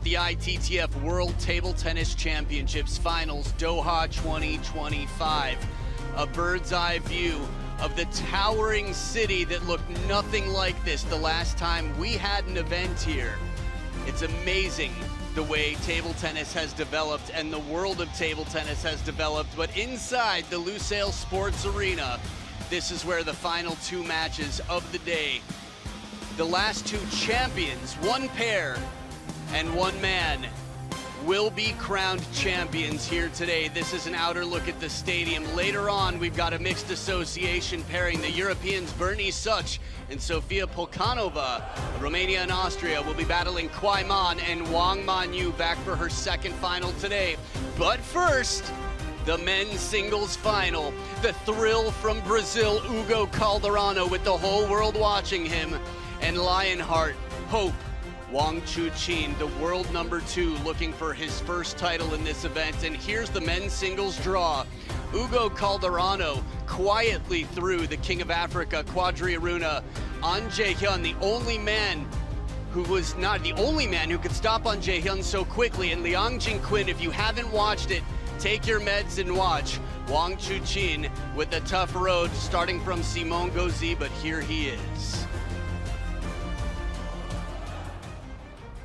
at the ITTF World Table Tennis Championships Finals, Doha 2025. A bird's eye view of the towering city that looked nothing like this the last time we had an event here. It's amazing the way table tennis has developed and the world of table tennis has developed, but inside the Lusail Sports Arena, this is where the final two matches of the day, the last two champions, one pair and one man, will be crowned champions here today. This is an outer look at the stadium. Later on, we've got a mixed association pairing. The Europeans Bernie Such and Sofia Polkanova, Romania and Austria, will be battling Kwai Man and Wang Manyu back for her second final today. But first, the men's singles final. The thrill from Brazil, Hugo Calderano with the whole world watching him, and Lionheart, Hope, Wang Chuqin, the world #2, looking for his first title in this event. And here's the men's singles draw. Hugo Calderano quietly through the King of Africa, Quadriaruna, An Jae-hyun, the only man who was not the only man who could stop An Jae-hyun so quickly. And Liang Jingquin, if you haven't watched it, take your meds and watch. Wang Chuqin with a tough road starting from Simon Gauzy, but here he is.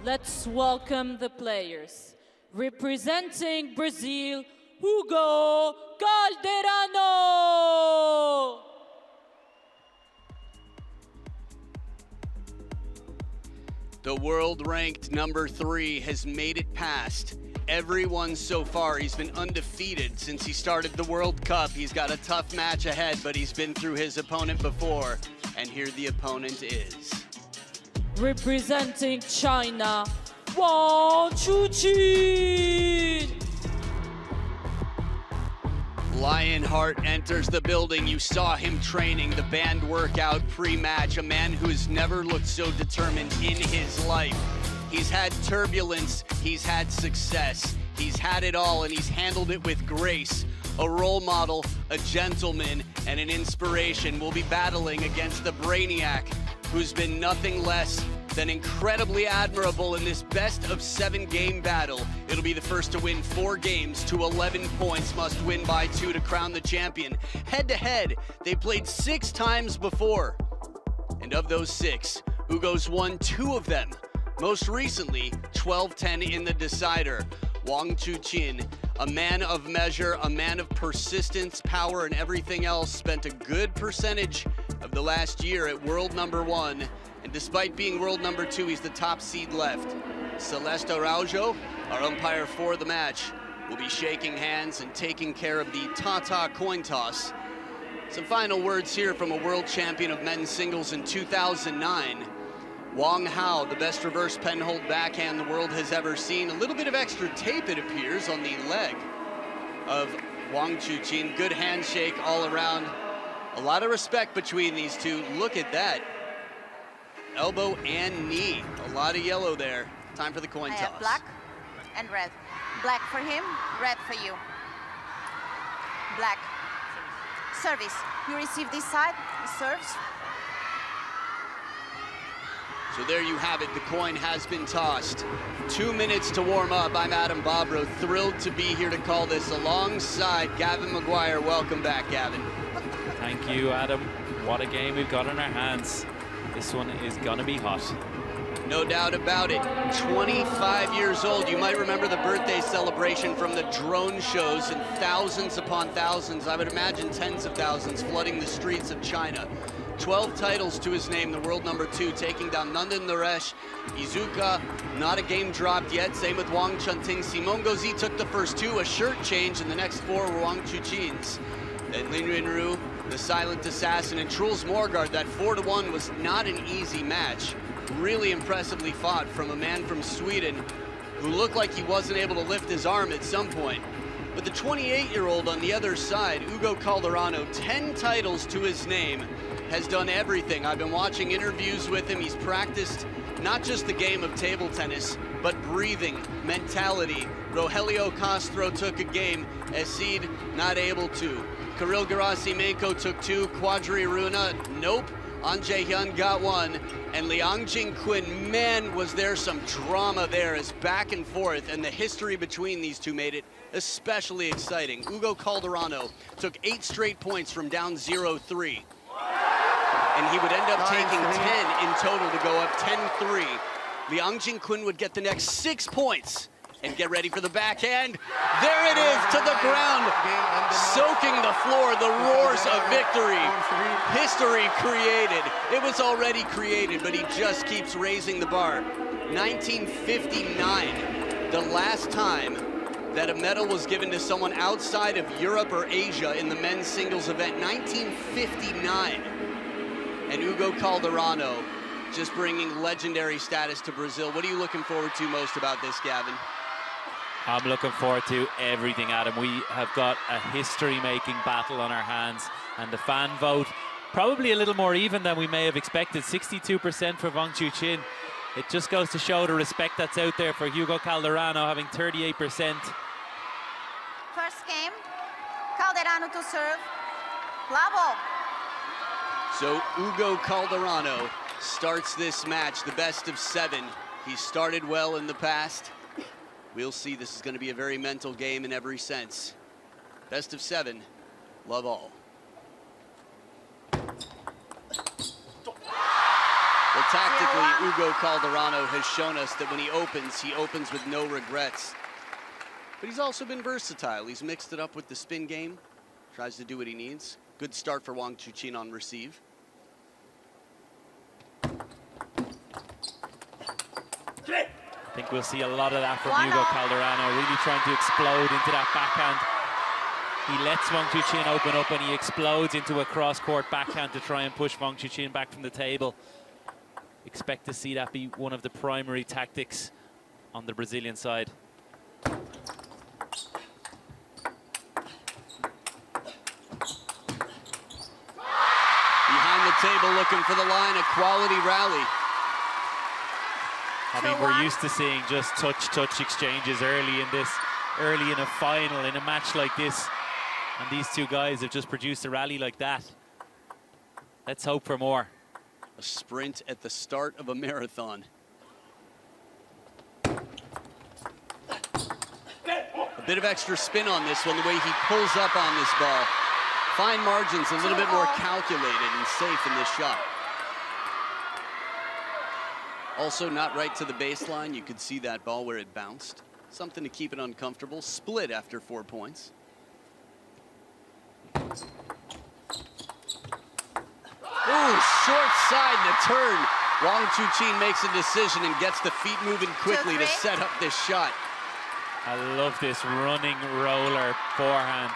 Let's welcome the players. Representing Brazil, Hugo Calderano! The world-ranked #3 has made it past everyone so far. He's been undefeated since he started the World Cup. He's got a tough match ahead, but he's been through his opponent before. And here the opponent is. Representing China, Wang Chuqin! Lionheart enters the building. You saw him training, the band workout pre-match. A man who's never looked so determined in his life. He's had turbulence, he's had success. He's had it all and he's handled it with grace. A role model, a gentleman, and an inspiration. Will be battling against the Brainiac, who's been nothing less than incredibly admirable in this best-of-7 game battle. It'll be the first to win 4 games to 11 points, must win by 2 to crown the champion. Head-to-head, they played 6 times before. And of those 6, Hugo's won 2 of them. Most recently, 12-10 in the decider. Wang Chuqin, a man of measure, a man of persistence, power, and everything else, spent a good percentage of the last year at world #1. And despite being world #2, he's the top seed left. Celeste Araujo, our umpire for the match, will be shaking hands and taking care of the Tata coin toss. Some final words here from a world champion of men's singles in 2009. Wang Hao, the best reverse penhold backhand the world has ever seen. A little bit of extra tape, it appears, on the leg of Wang Chuqin. Good handshake all around. A lot of respect between these two. Look at that. Elbow and knee. A lot of yellow there. Time for the coin toss. Black and red. Black for him, red for you. Black. Service. You receive this side, he serves. So there you have it, the coin has been tossed. 2 minutes to warm up. I'm Adam Bobrow, thrilled to be here to call this alongside Gavin McGuire. Welcome back, Gavin. Thank you, Adam. What a game we've got in our hands. This one is gonna be hot. No doubt about it. 25 years old. You might remember the birthday celebration from the drone shows, and thousands upon thousands, I would imagine tens of thousands, flooding the streets of China. 12 titles to his name, the world #2, taking down Nandan Naresh, Izuka, not a game dropped yet. Same with Wang Chunting. Simon Gauzy took the first 2, a shirt change, and the next 4 were Wang Chuqin's. And Lin Yunru, the silent assassin, and Truls Morgard, that 4-1 was not an easy match. Really impressively fought from a man from Sweden who looked like he wasn't able to lift his arm at some point. But the 28-year-old on the other side, Hugo Calderano, 10 titles to his name, has done everything. I've been watching interviews with him. He's practiced not just the game of table tennis, but breathing, mentality. Rogelio Castro took a game, Esid not able to. Kirill Gerasimenko took 2, Quadriaruna, nope. An Jae-hyun got one, and Liang Jing-Quinn, man, was there some drama there as back and forth, and the history between these two made it especially exciting. Ugo Calderano took 8 straight points from down 0-3, and he would end up taking 10 in total to go up 10-3. Liang Jing-Quinn would get the next 6 points and get ready for the backhand. There it is, to the ground, soaking the floor, the roars of victory. History created. It was already created, but he just keeps raising the bar. 1959, the last time that a medal was given to someone outside of Europe or Asia in the men's singles event. 1959. And Ugo Calderano just bringing legendary status to Brazil. What are you looking forward to most about this, Gavin? I'm looking forward to everything, Adam. We have got a history-making battle on our hands, and the fan vote probably a little more even than we may have expected. 62% for Wang Chuqin. It just goes to show the respect that's out there for Ugo Calderano, having 38%. First game, Calderano to serve. Lavo. So Ugo Calderano starts this match, the best of 7. He started well in the past. We'll see. This is going to be a very mental game in every sense. Best of 7, love all. Well, tactically, Ugo Calderano has shown us that when he opens with no regrets. But he's also been versatile. He's mixed it up with the spin game, tries to do what he needs. Good start for Wang Chuqin on receive. I think we'll see a lot of that from Ugo Calderano, really trying to explode into that backhand. He lets Wang Chuqin open up and he explodes into a cross-court backhand to try and push Wang Chuqin back from the table. Expect to see that be one of the primary tactics on the Brazilian side. Behind the table looking for the line, a quality rally. I mean, we're used to seeing just touch exchanges early in a final, in a match like this. And these two guys have just produced a rally like that. Let's hope for more. A sprint at the start of a marathon. A bit of extra spin on this one, the way he pulls up on this ball. Fine margins, a little bit more calculated and safe in this shot. Also not right to the baseline. You could see that ball where it bounced. Something to keep it uncomfortable. Split after 4 points. Ooh, short side the turn. Wang Chuqin makes a decision and gets the feet moving quickly to set up this shot. I love this running roller forehand.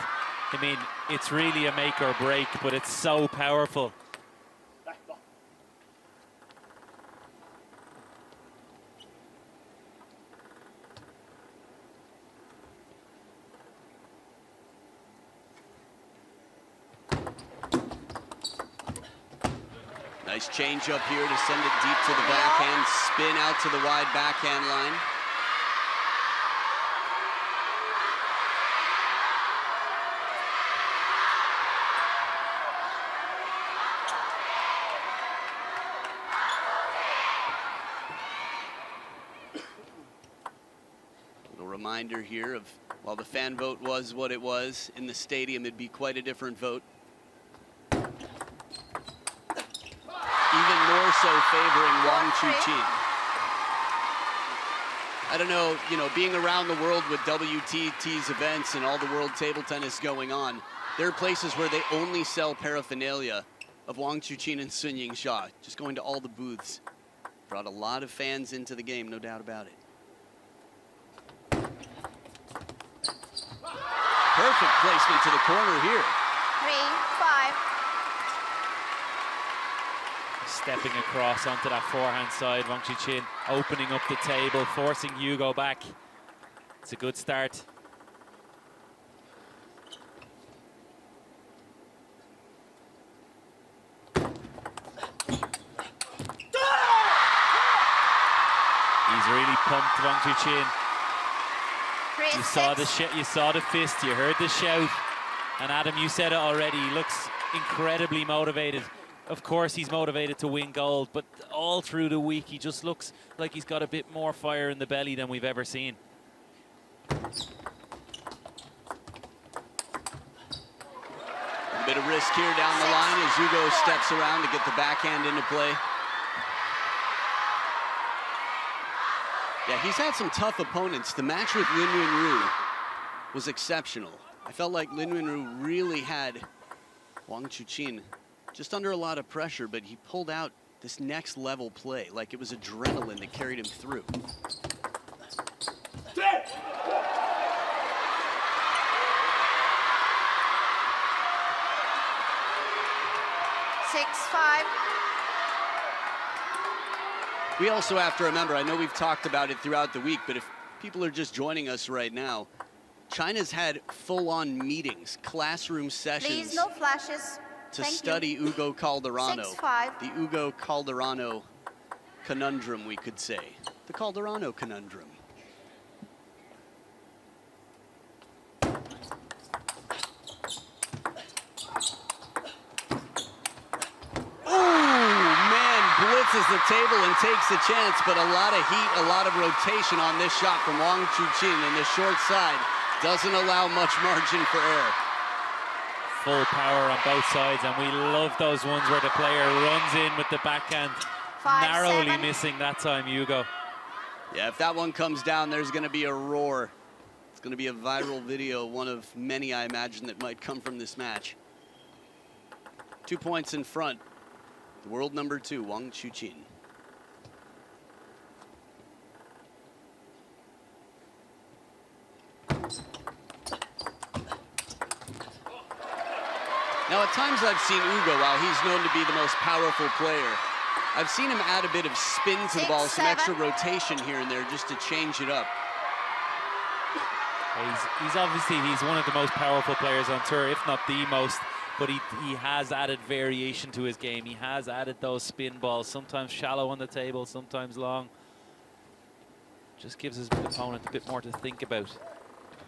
I mean, it's really a make or break, but it's so powerful. Nice change up here to send it deep to the backhand, spin out to the wide backhand line. Little reminder here of, while the fan vote was what it was, in the stadium it'd be quite a different vote. Even more so favoring Wang Chuqin. I don't know, being around the world with WTT's events and all the world table tennis going on, there are places where they only sell paraphernalia of Wang Chuqin and Sun Ying-sha, just going to all the booths. Brought a lot of fans into the game, no doubt about it. Perfect placement to the corner here. 3-5. Stepping across onto that forehand side, Wang Chuqin opening up the table, forcing Ugo back. It's a good start. He's really pumped, Wang Chuqin. You saw the fist, you heard the shout. And Adam, you said it already, he looks incredibly motivated. of course he's motivated to win gold, but all through the week he just looks like he's got a bit more fire in the belly than we've ever seen. A bit of risk here down the line as Hugo steps around to get the backhand into play. Yeah, he's had some tough opponents. The match with Lin Yunru was exceptional. I felt like Lin Yunru really had Wang Chuqin just under a lot of pressure, but he pulled out this next level play like it was adrenaline that carried him through. 6-5. We also have to remember, I know we've talked about it throughout the week, but if people are just joining us right now, China's had full-on meetings, classroom sessions. Please, no flashes. To Thank study you. Ugo Calderano. 6-5. The Ugo Calderano conundrum, we could say. The Calderano conundrum. Blitzes the table and takes a chance, but a lot of heat, a lot of rotation on this shot from Wang Chuqin, and the short side doesn't allow much margin for error. Full power on both sides, and we love those ones where the player runs in with the backhand, 5-7. narrowly missing that time, Hugo. Yeah, if that one comes down, there's going to be a roar. It's going to be a viral video, one of many, I imagine, that might come from this match. 2 points in front. The world number 2, Wang Chuqin. Now, at times I've seen Ugo, while he's known to be the most powerful player, I've seen him add a bit of spin to the ball, some extra rotation here and there just to change it up. He's obviously, he's one of the most powerful players on tour, if not the most. But he has added variation to his game. He has added those spin balls, sometimes shallow on the table, sometimes long. Just gives his opponent a bit more to think about.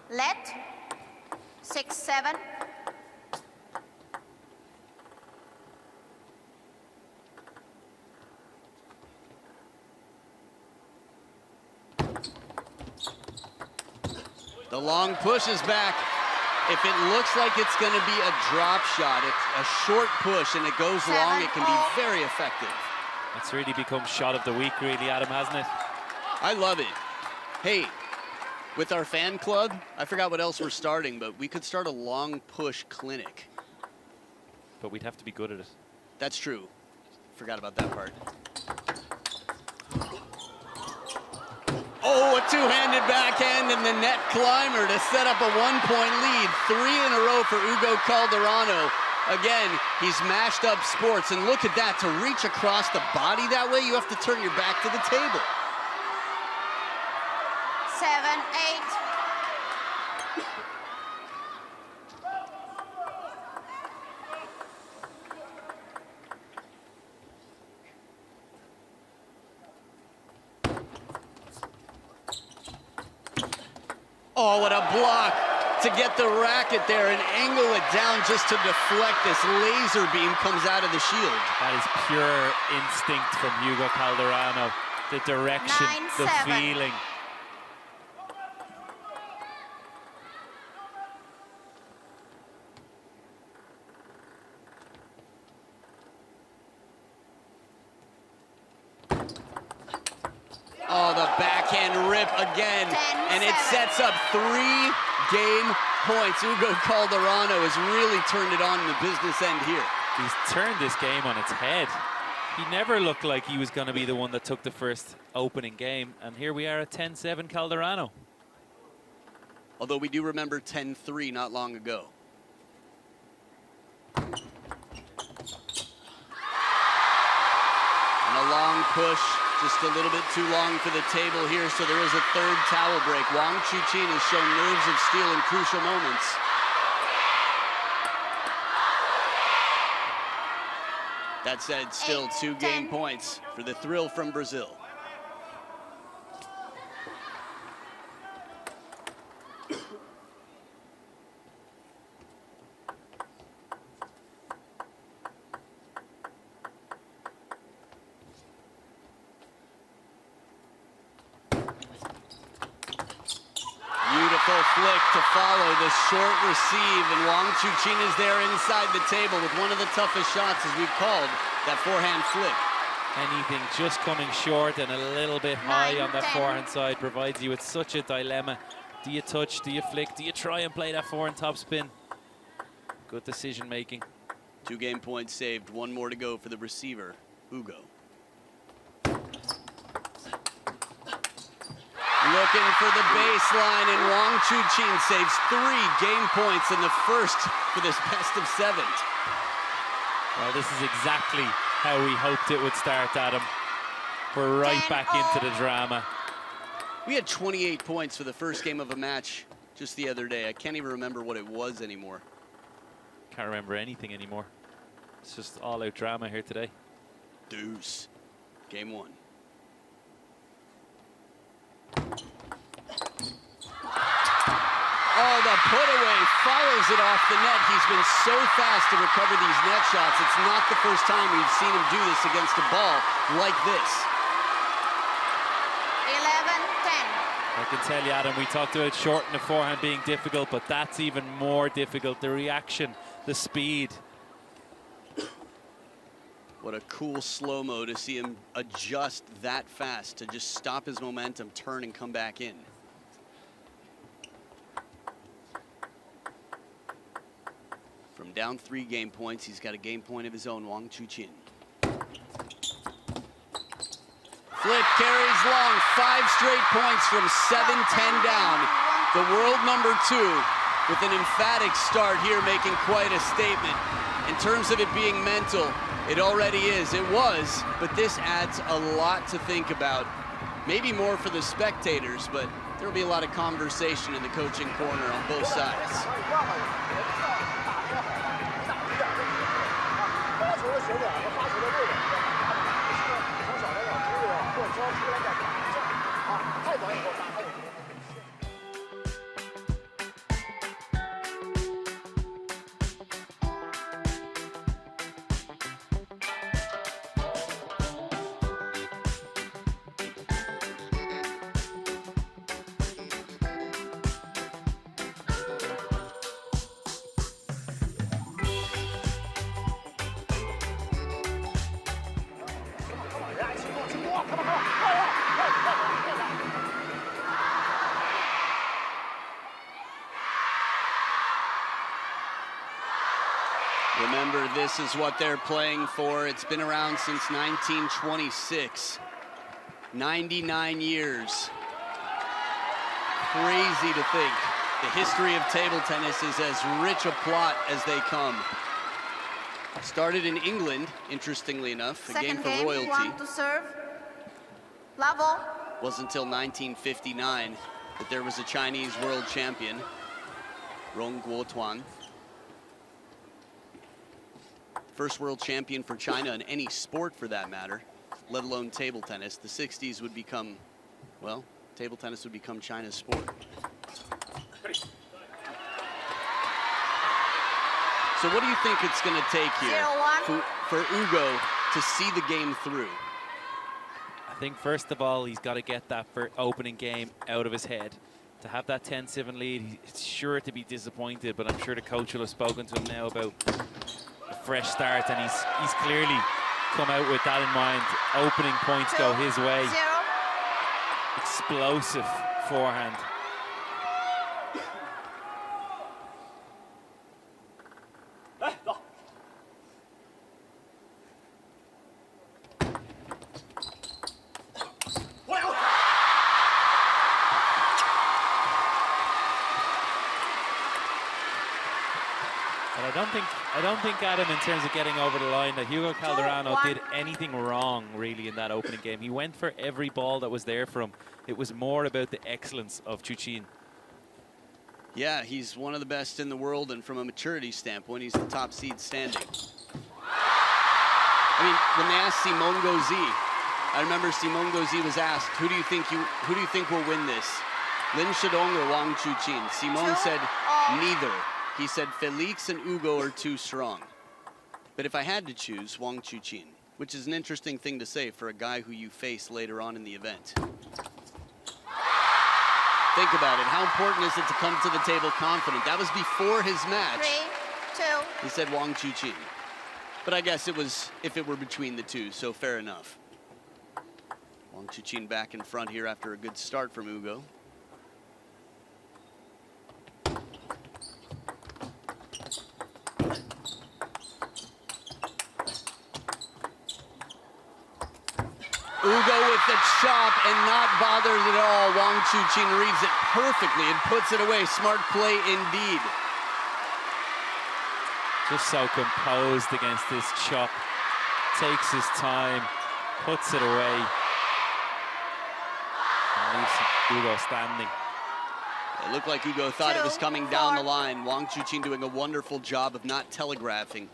Let. 6-7. The long push is back. If it looks like it's going to be a drop shot, it's a short push and it goes long, it can be very effective. It's really become shot of the week, really, Adam, hasn't it? I love it. Hey, with our fan club, I forgot what else we're starting, but we could start a long push clinic. But we'd have to be good at it. That's true. Forgot about that part. Oh, a two-handed backhand and the net climber to set up a one-point lead. 3 in a row for Ugo Calderano. Again, he's mashed up sports, and look at that. To reach across the body that way, you have to turn your back to the table. 7-8. Oh, what a block to get the racket there and angle it down just to deflect. This laser beam comes out of the shield. That is pure instinct from Hugo Calderano. The direction, 9-7. the feeling. Oh, the backhand rip again. 10-7. And it sets up 3 game points. Ugo Calderano has really turned it on in the business end here. He's turned this game on its head. He never looked like he was going to be the one that took the first opening game. And here we are at 10-7 Calderano. Although we do remember 10-3 not long ago. And a long push. Just a little bit too long for the table here, so there is a third towel break. Wang Chuqin has shown nerves of steel in crucial moments. That said, still 2 game points for the thrill from Brazil. flick to follow the short receive, and Wang Chuqin is there inside the table with one of the toughest shots, as we've called, that forehand flick. Anything just coming short and a little bit high on that forehand side provides you with such a dilemma. Do you touch, do you flick, do you try and play that forehand topspin? Good decision making. 2 game points saved, 1 more to go for the receiver, Hugo. Looking for the baseline, and Wang Chuqin saves 3 game points in the first for this best of 7. Well, this is exactly how we hoped it would start, Adam. We're right back into the drama. We had 28 points for the first game of a match just the other day. I can't even remember what it was anymore. Can't remember anything anymore. It's just all-out drama here today. Deuce. Game 1. Oh, the put away follows it off the net. He's been so fast to recover these net shots. It's not the first time we've seen him do this against a ball like this. 11-10. I can tell you, Adam, we talked about short and the forehand being difficult, but that's even more difficult. The reaction, the speed. What a cool slow-mo to see him adjust that fast to just stop his momentum, turn, and come back in. From down 3 game points, he's got a game point of his own, Wang Chuqin. Flip carries long, 5 straight points from 7-10 down. The world number 2 with an emphatic start here, making quite a statement. In terms of it being mental, it already is. It was, but this adds a lot to think about. Maybe more for the spectators, but there'll be a lot of conversation in the coaching corner on both sides. Remember, this is what they're playing for. It's been around since 1926. 99 years. Crazy to think. The history of table tennis is as rich a plot as they come. Started in England, interestingly enough, a game for royalty. One to serve. Level. Wasn't until 1959 that there was a Chinese world champion, Rong Guotuan. First world champion for China in any sport for that matter, let alone table tennis. The 60s would become, well, table tennis would become China's sport. So what do you think it's going to take here for Hugo to see the game through? I think first of all, he's got to get that opening game out of his head. To have that 10-7 lead, he's sure to be disappointed, but I'm sure the coach will have spoken to him now about a fresh start, and he's clearly come out with that in mind. Opening points go his way. Explosive forehand. I don't think, Adam, in terms of getting over the line, that Hugo Calderano did anything wrong, really, in that opening game. He went for every ball that was there for him. It was more about the excellence of Chuqin. Yeah, he's one of the best in the world, and from a maturity standpoint, he's the top seed standing. I mean, when they asked Simon Gauzy, I remember Simon Gauzy was asked, who do you think will win this? Lin Shidong or Wang Chuqin? Simon said, neither. He said Felix and Hugo are too strong. But if I had to choose, Wang Chuqin, which is an interesting thing to say for a guy who you face later on in the event. think about it. How important is it to come to the table confident? That was before his match. 3, 2. He said Wang Chuqin. But I guess it was if it were between the two, so fair enough. Wang Chuqin back in front here after a good start from Ugo. Ugo with the chop and not bothered at all. Wang Chuqin reads it perfectly and puts it away. Smart play indeed. Just so composed against this chop. Takes his time, puts it away. And leaves Ugo standing. It looked like Ugo thought it was coming down the line. Wang Chuqin doing a wonderful job of not telegraphing.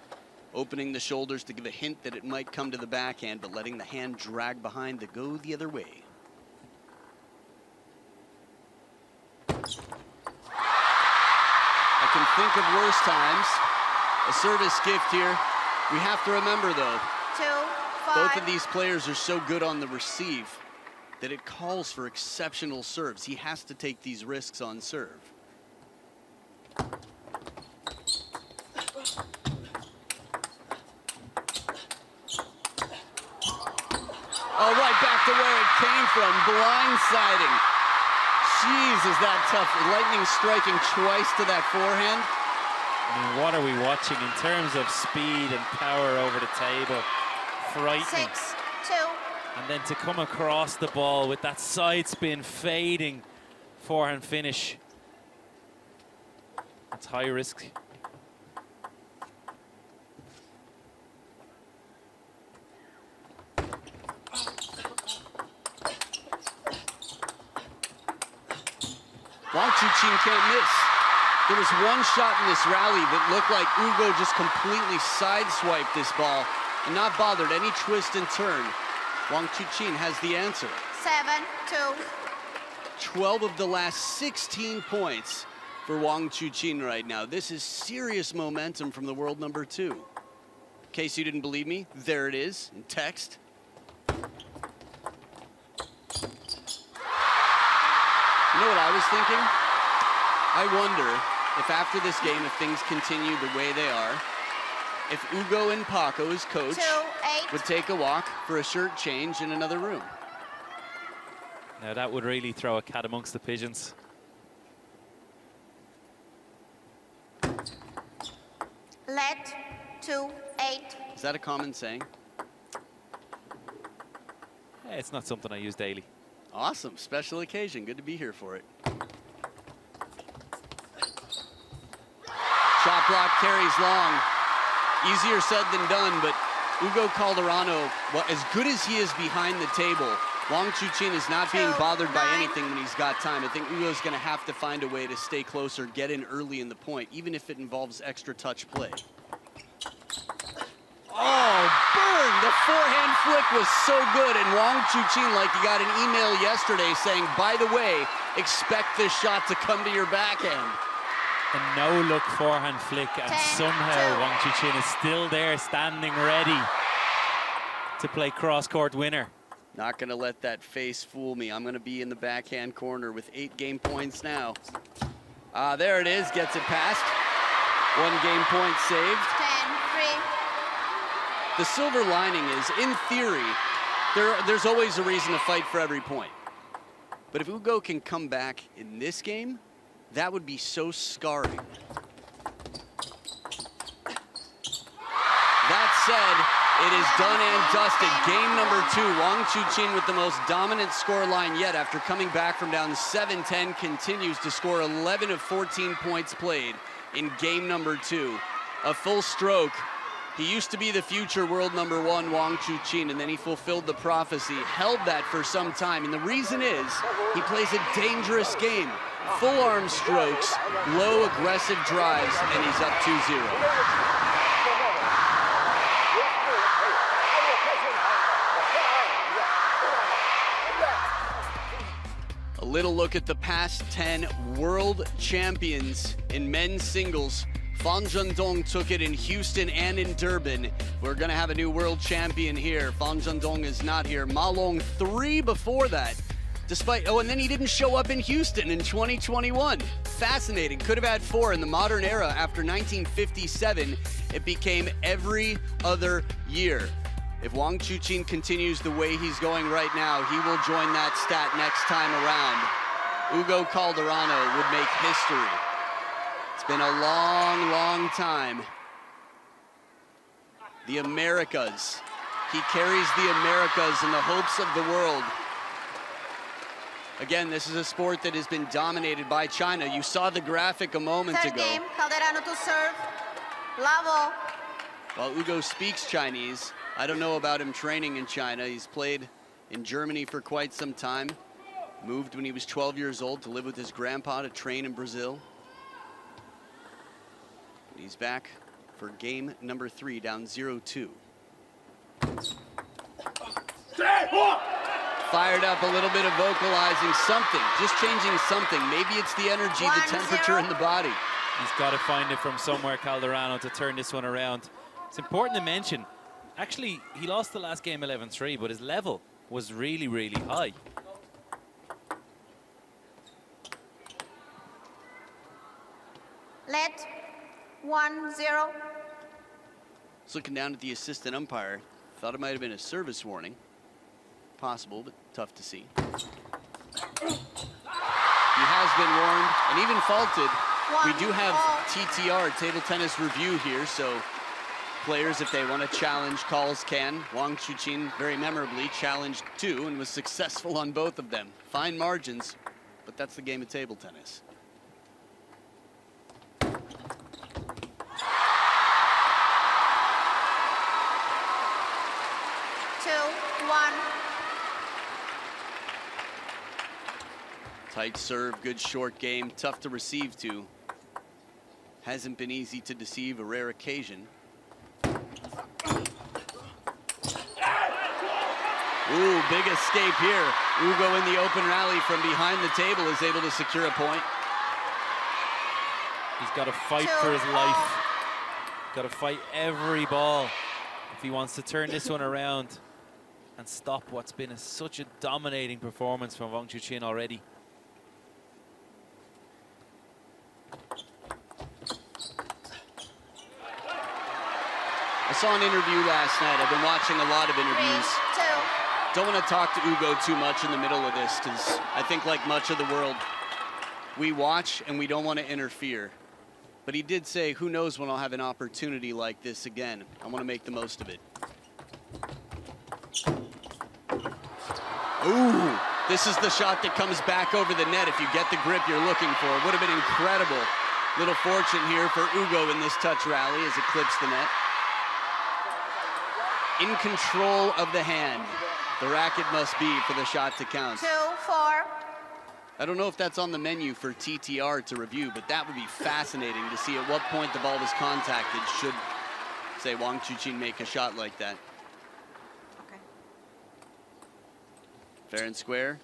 Opening the shoulders to give a hint that it might come to the backhand, but letting the hand drag behind to go the other way. I can think of worse times. A service gift here. We have to remember, though, 2, 5. both of these players are so good on the receive that it calls for exceptional serves. He has to take these risks on serve. Oh, right back to where it came from, blindsiding. Jeez, is that tough. Lightning striking twice to that forehand. I mean, what are we watching in terms of speed and power over the table? Frightening. 6, 2. And then to come across the ball with that side spin fading forehand finish. That's high risk. Wang Chuqin can't miss. There was one shot in this rally that looked like Ugo just completely sideswiped this ball and not bothered any twist and turn. Wang Chuqin has the answer. 7, 2. 12 of the last 16 points for Wang Chuqin right now. This is serious momentum from the world number 2. In case you didn't believe me, there it is in text. You know what I was thinking? I wonder if after this game, if things continue the way they are, if Ugo and Paco, his coach, 2, 8. would take a walk for a shirt change in another room. Now that would really throw a cat amongst the pigeons. Let 2, 8. Is that a common saying? It's not something I use daily. Awesome, special occasion. Good to be here for it. Shot block carries long. Easier said than done, but Ugo Calderano, well, as good as he is behind the table, Wang Chuqin is not being bothered by anything when he's got time. I think Ugo's going to have to find a way to stay closer, get in early in the point, even if it involves extra touch play. Oh, burn! The forehand flick was so good, and Wang Chuqin, like he got an email yesterday saying, by the way, expect this shot to come to your backhand. A no-look forehand flick, and 10, somehow 2. Wang Chuqin is still there, standing ready to play cross-court winner. Not going to let that face fool me. I'm going to be in the backhand corner with 8 game points now. There it is, gets it past. 1 game point saved. 10, 3. The silver lining is, in theory, there's always a reason to fight for every point. But if Ugo can come back in this game, that would be so scarring. That said, it is done and dusted. Game number 2, Wang Chuqin with the most dominant scoreline yet after coming back from down 7-10, continues to score 11 of 14 points played in game number 2. A full stroke. He used to be the future world number 1, Wang Chuqin, and then he fulfilled the prophecy, held that for some time. And the reason is he plays a dangerous game. Full arm strokes, low aggressive drives, and he's up 2-0. A little look at the past 10 world champions in men's singles. Fan Zhendong took it in Houston and in Durban. We're going to have a new world champion here. Fan Zhendong is not here. Ma Long 3 before that. Despite, oh, and then he didn't show up in Houston in 2021. Fascinating. Could have had 4 in the modern era. After 1957, it became every other year. If Wang Chuqin continues the way he's going right now, he will join that stat next time around. Hugo Calderano would make history. It's been a long, long time. The Americas. He carries the Americas in the hopes of the world. Again, this is a sport that has been dominated by China. You saw the graphic a moment Third ago. game, Calderano to serve. Lavo. While Hugo speaks Chinese, I don't know about him training in China. He's played in Germany for quite some time. Moved when he was 12 years old to live with his grandpa to train in Brazil. And he's back for game number 3, down 0-2. Fired up, a little bit of vocalizing something, just changing something. Maybe it's the energy, the temperature in the body. He's got to find it from somewhere, Calderano, to turn this one around. It's important to mention, actually, he lost the last game 11-3, but his level was really, really high. Let 1-0. Just looking down at the assistant umpire, thought it might have been a service warning. Possible, but tough to see. He has been warned and even faulted. We do have TTR, table tennis review here, so players, if they want to challenge calls, can. Wang Chuqin very memorably challenged 2 and was successful on both of them. Fine margins, but that's the game of table tennis. Tight serve, good short game, tough to receive to. Hasn't been easy to deceive, a rare occasion. Ooh, big escape here. Hugo in the open rally from behind the table is able to secure a point. He's got to fight for his life. Got to fight every ball if he wants to turn this one around and stop what's been such a dominating performance from Wang Chuqin already. I saw an interview last night. I've been watching a lot of interviews. Don't want to talk to Hugo too much in the middle of this, because I think like much of the world, we watch and we don't want to interfere. But he did say, who knows when I'll have an opportunity like this again. I want to make the most of it. Ooh, this is the shot that comes back over the net if you get the grip you're looking for. It would have been incredible. Little fortune here for Hugo in this touch rally as it clips the net. In control of the hand. The racket must be for the shot to count. 2-4. I don't know if that's on the menu for TTR to review, but that would be fascinating to see at what point the ball was contacted should, say, Wang Chuqin make a shot like that. Okay. Fair and square.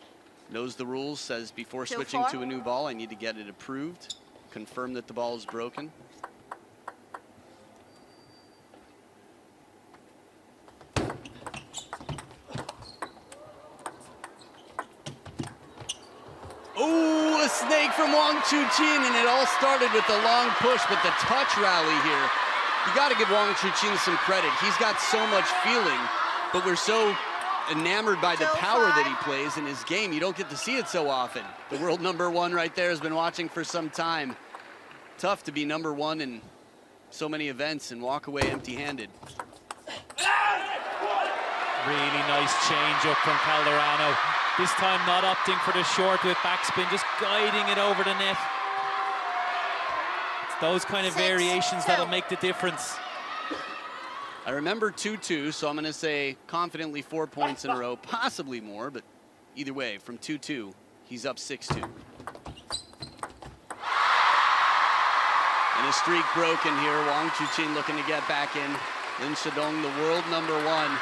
Knows the rules, says before switching to a new ball, I need to get it approved. Confirm that the ball is broken. Ooh, a snake from Wang Chuqin, and it all started with the long push, but the touch rally here. You got to give Wang Chuqin some credit. He's got so much feeling, but we're so enamored by the power that he plays in his game. You don't get to see it so often. The world #1 right there has been watching for some time. Tough to be #1 in so many events and walk away empty-handed. Really nice change up from Calderano. This time not opting for the short with backspin, just guiding it over the net. It's those kind of variations that'll make the difference. I remember 2-2, so I'm going to say confidently 4 points in a row, possibly more, but either way, from 2-2, he's up 6-2. And a streak broken here. Wang Chuqin looking to get back in. Lin Shidong, the world #1,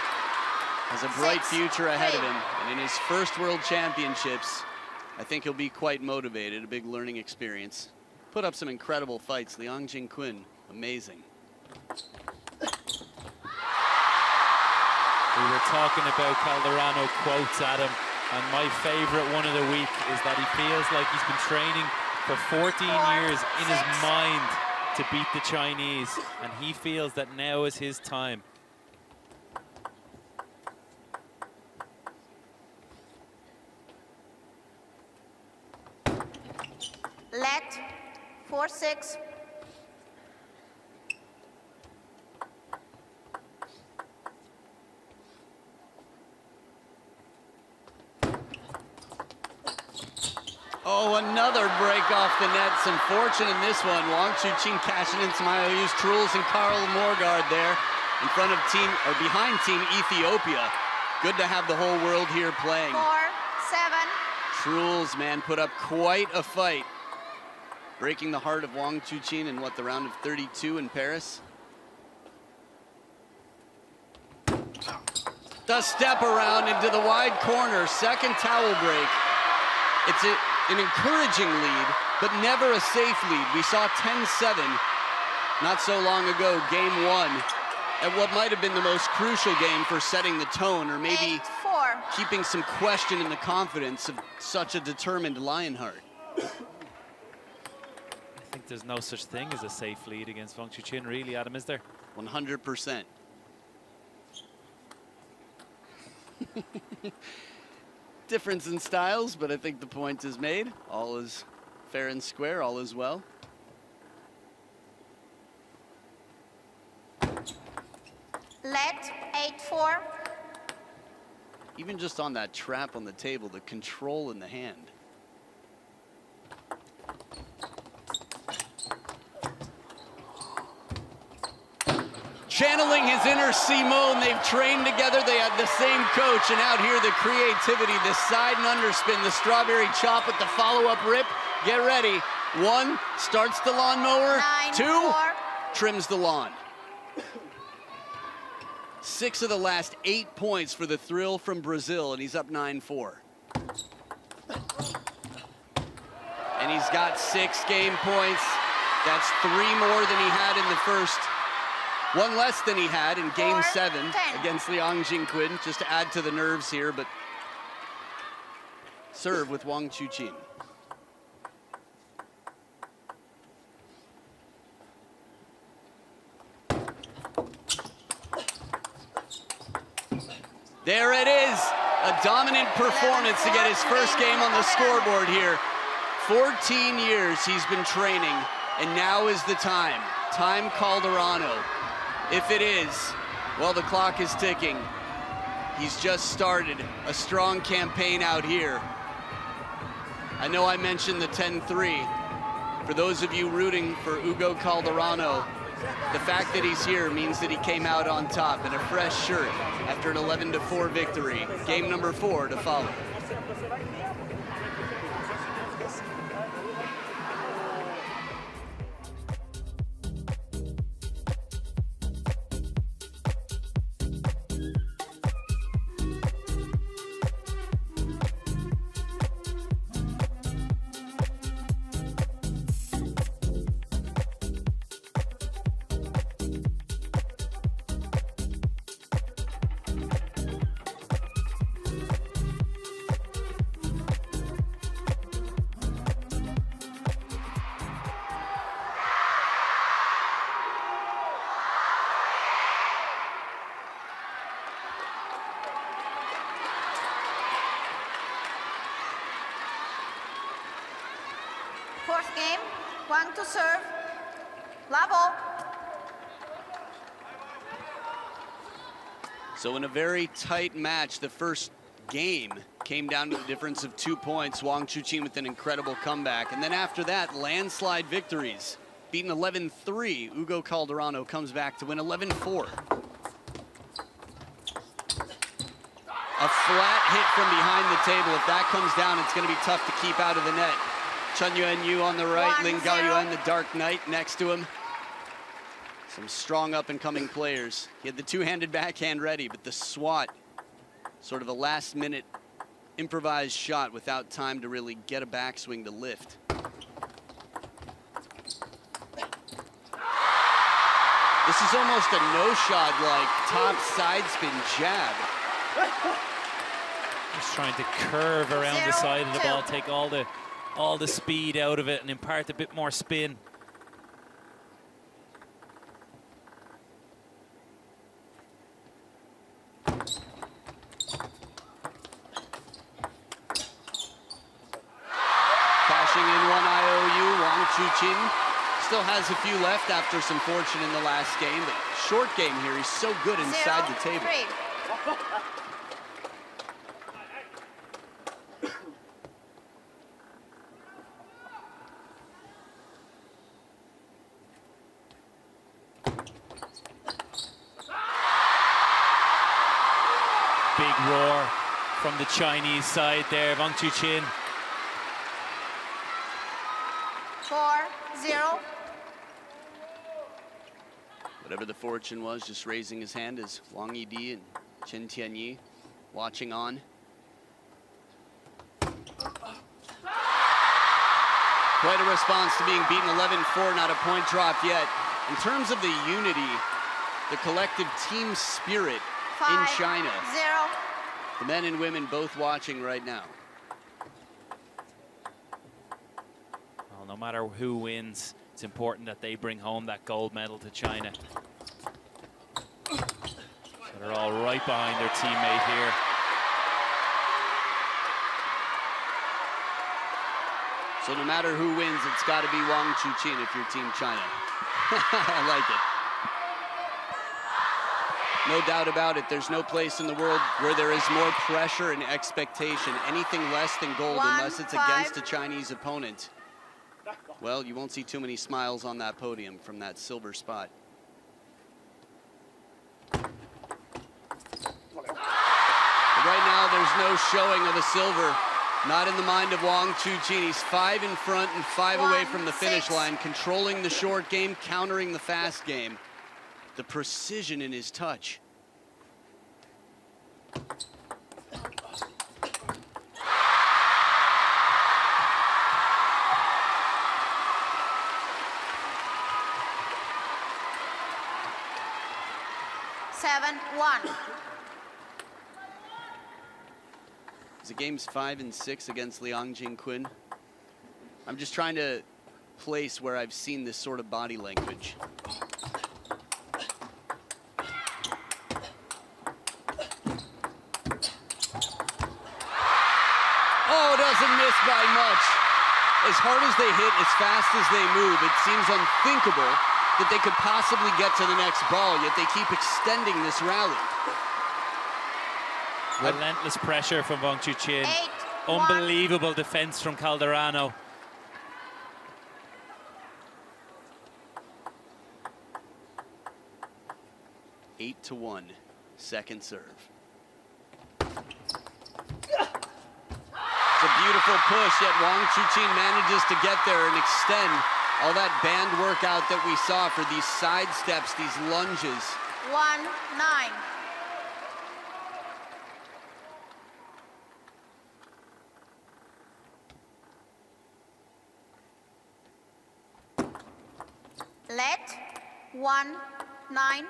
has a bright future ahead of him. And in his first World Championships, I think he'll be quite motivated, a big learning experience. Put up some incredible fights. Liang Jingquin, amazing. We were talking about Calderano quotes, Adam. And my favorite one of the week is that he feels like he's been training for 14 years in his mind to beat the Chinese, and he feels that now is his time. Let 4-6. Oh, another break off the nets. Unfortunate in this one. Wang Chuqin cashing in some IOUs. Truls and Karl Morgard there in front of behind Team Ethiopia. Good to have the whole world here playing. 4-7. Truls, man, put up quite a fight. Breaking the heart of Wang Chuqin in the round of 32 in Paris. The step around into the wide corner. Second towel break. It's an encouraging lead, but never a safe lead. We saw 10-7 not so long ago, game one, at what might have been the most crucial game for setting the tone, or maybe 8-4. keeping some question in the confidence of such a determined Lionheart. I think there's no such thing as a safe lead against Wang Chuqin, really, Adam, is there? 100%. Difference in styles, but I think the point is made. All is fair and square, all is well. Let 8-4. Even just on that trap on the table, the control in the hand. Channeling his inner Simone, they've trained together, they had the same coach, and out here the creativity, the side and underspin, the strawberry chop with the follow-up rip. Get ready. 1, starts the lawnmower. 2, 9-4. trims the lawn. 6 of the last 8 points for the Thrill from Brazil, and he's up 9-4. And he's got 6 game points. That's 3 more than he had in the first. 1 less than he had in game 7 against Liang Jingquin, just to add to the nerves here, but serve with Wang Chuqin. There it is, a dominant performance to get his first game on the scoreboard here. 14 years he's been training, and now is the time. Time Calderano. If it is, well, the clock is ticking. He's just started a strong campaign out here. I know I mentioned the 10-3. For those of you rooting for Hugo Calderano, the fact that he's here means that he came out on top in a fresh shirt after an 11-4 victory. Game number 4 to follow. Fourth game, Wang to serve. Level. So in a very tight match, the first game came down to the difference of 2 points. Wang Chuqin with an incredible comeback. And then after that, landslide victories. Beaten 11-3, Hugo Calderano comes back to win 11-4. A flat hit from behind the table. If that comes down, it's going to be tough to keep out of the net. Chen Yuan-Yu on the right, Lin Gaoyuan, the Dark Knight, next to him. Some strong up-and-coming players. He had the two-handed backhand ready, but the swat, sort of a last-minute improvised shot without time to really get a backswing to lift. This is almost a no-shot, like top side spin jab. Just trying to curve around the side of the ball, take all the speed out of it and impart a bit more spin. Cashing in one IOU, Wang Chuqin still has a few left after some fortune in the last game, but short game here, he's so good inside the table. 0-3. Big roar from the Chinese side there, Wang Chuqin. 4-0. Whatever the fortune was, just raising his hand as Wang Yidi and Chen Tianyi watching on. Quite a response to being beaten 11-4, not a point dropped yet. In terms of the unity, the collective team spirit in China, 5-0. the men and women both watching right now. Well, no matter who wins, it's important that they bring home that gold medal to China. So they're all right behind their teammate here. So no matter who wins, it's got to be Wang Chuqin if you're Team China. I like it. No doubt about it, there's no place in the world where there is more pressure and expectation. Anything less than gold, unless it's against a Chinese opponent, well, you won't see too many smiles on that podium from that silver spot. But right now, there's no showing of a silver. Not in the mind of Wang Chuqin. He's 5 in front and 5 away from the finish line, controlling the short game, countering the fast game. The precision in his touch. Seven, 1. The game's 5 and 6 against Liang Jingquin. I'm just trying to place where I've seen this sort of body language. Oh, doesn't miss by much. As hard as they hit, as fast as they move, it seems unthinkable that they could possibly get to the next ball, yet they keep extending this rally. Relentless pressure from Wang Chuqin. 8-1. Unbelievable defense from Calderano. Eight to 1, second serve. It's a beautiful push, yet Wang Chuqin manages to get there and extend all that band workout that we saw for these side steps, these lunges. 1-9. Let 1-9.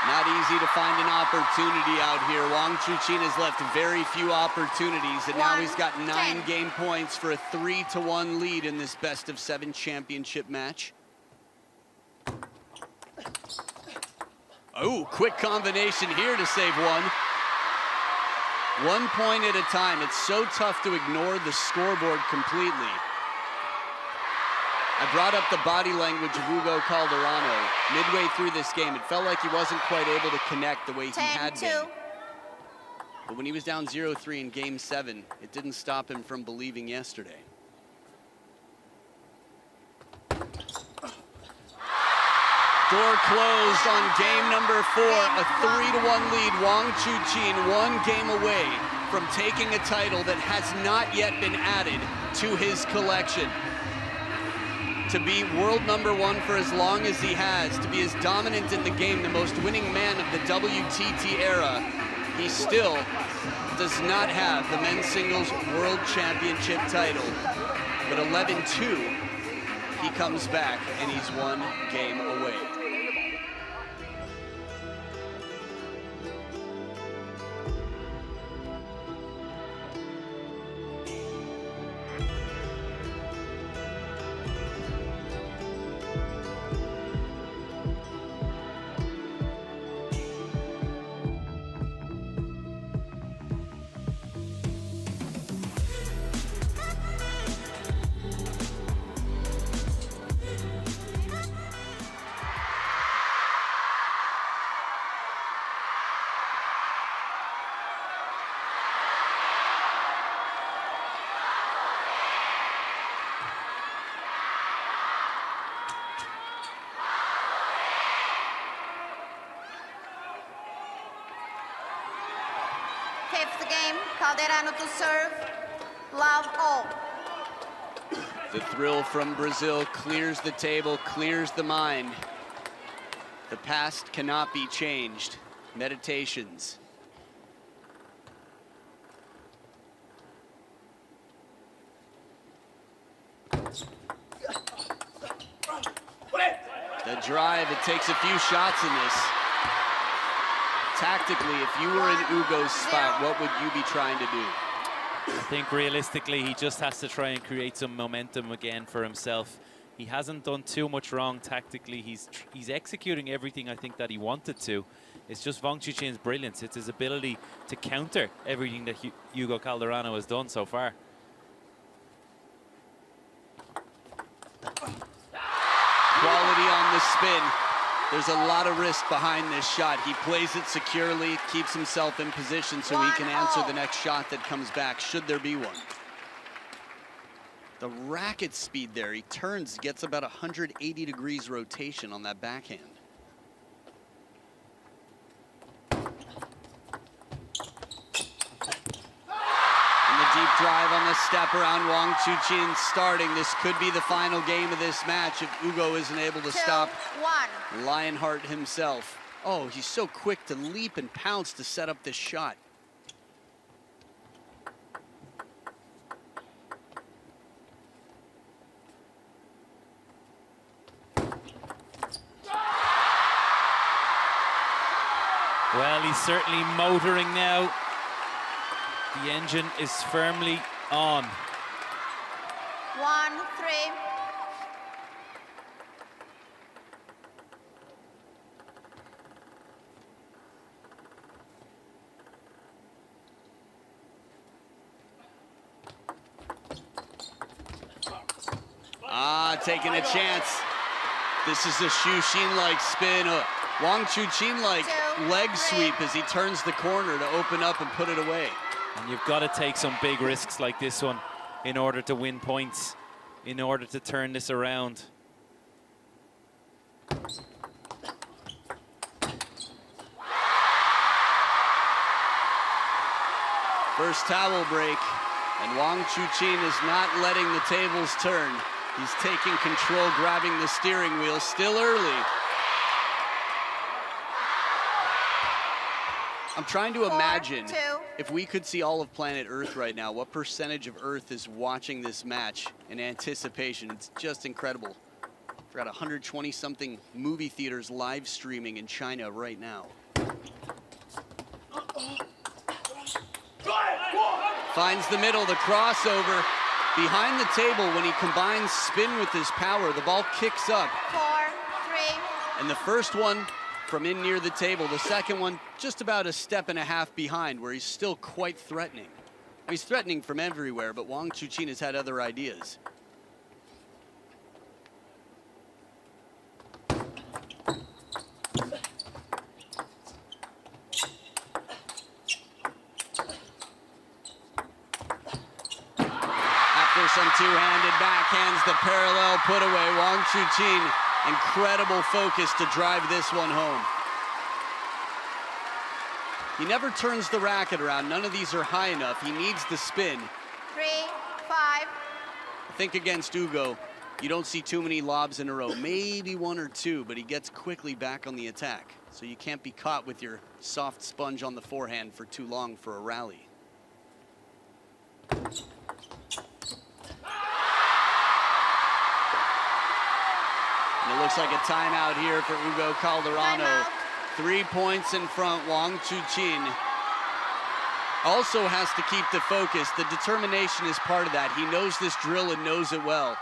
Not easy to find an opportunity out here. Wang Chuqin has left very few opportunities, and now he's got 9 game points for a 3-1 lead in this best-of-7 championship match. Oh, quick combination here to save one. 1 point at a time. It's so tough to ignore the scoreboard completely. I brought up the body language of Hugo Calderano midway through this game. It felt like he wasn't quite able to connect the way he had been. But when he was down 0-3 in Game 7, it didn't stop him from believing yesterday. Door closed on game number 4, a 3-1 lead. Wang Chuqin 1 game away from taking a title that has not yet been added to his collection. To be world #1 for as long as he has, to be as dominant in the game, the most winning man of the WTT era, he still does not have the men's singles world championship title. But 11-2 he comes back, and he's 1 game away. Fifth game, Calderano to serve, love all. The thrill from Brazil clears the table, clears the mind. The past cannot be changed. Meditations. The drive, it takes a few shots in this. Tactically, if you were in Ugo's spot, what would you be trying to do? I think realistically, he just has to try and create some momentum again for himself. He hasn't done too much wrong tactically. He's executing everything I think that he wanted to. It's just Wang Chuqin's brilliance. It's his ability to counter everything that Hugo Calderano has done so far. Quality on the spin. There's a lot of risk behind this shot. He plays it securely, keeps himself in position so he can answer the next shot that comes back, should there be one. The racket speed there, he turns, gets about 180 degrees rotation on that backhand. And the deep drive on the step around Wang Chuqin starting. This could be the final game of this match if Ugo isn't able to stop Lionheart himself. Oh, he's so quick to leap and pounce to set up this shot. Well, he's certainly motoring now. The engine is firmly on. 1-3. Taking a chance. This is a Chuqin-like spin, a Wang Chuqin-like leg sweep as he turns the corner to open up and put it away. And you've got to take some big risks like this one in order to win points, in order to turn this around. First towel break, and Wang Chuqin is not letting the tables turn. He's taking control, grabbing the steering wheel, still early. I'm trying to imagine if we could see all of planet Earth right now, what percentage of Earth is watching this match in anticipation. It's just incredible. We've got 120-something movie theaters live streaming in China right now. Finds the middle, the crossover. Behind the table, when he combines spin with his power, the ball kicks up. 4-3. And the first one from in near the table, the second one just about a step and a half behind, where he's still quite threatening. He's threatening from everywhere, but Wang Chuqin has had other ideas. After some two-handed backhands, the parallel put away. Wang Chuqin, incredible focus to drive this one home. He never turns the racket around. None of these are high enough. He needs the spin. 3-5. I think against Ugo, you don't see too many lobs in a row. Maybe one or two, but he gets quickly back on the attack. So you can't be caught with your soft sponge on the forehand for too long for a rally. It looks like a timeout here for Ugo Calderano. Timeout. 3 points in front. Wang Chuqin also has to keep the focus. The determination is part of that. He knows this drill and knows it well.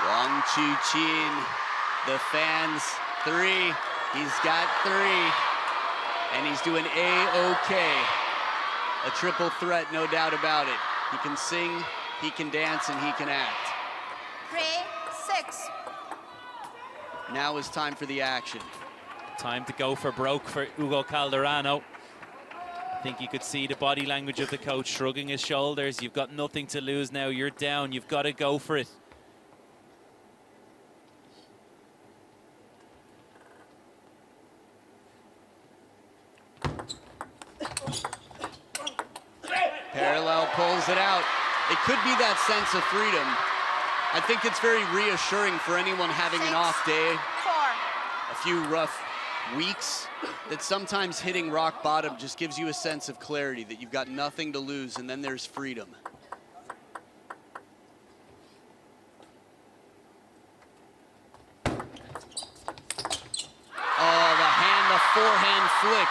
Wang Chuqin, the fans, 3. He's got 3, and he's doing A-OK. A triple threat, no doubt about it. He can sing, he can dance, and he can act. 3-6. Now is time for the action. Time to go for broke for Ugo Calderano. I think you could see the body language of the coach shrugging his shoulders. You've got nothing to lose now. You're down. You've got to go for it. Parallel pulls it out. It could be that sense of freedom. I think it's very reassuring for anyone having an off day, 4. a few rough weeks, that sometimes hitting rock bottom just gives you a sense of clarity, that you've got nothing to lose, and then there's freedom. Oh, the forehand flick.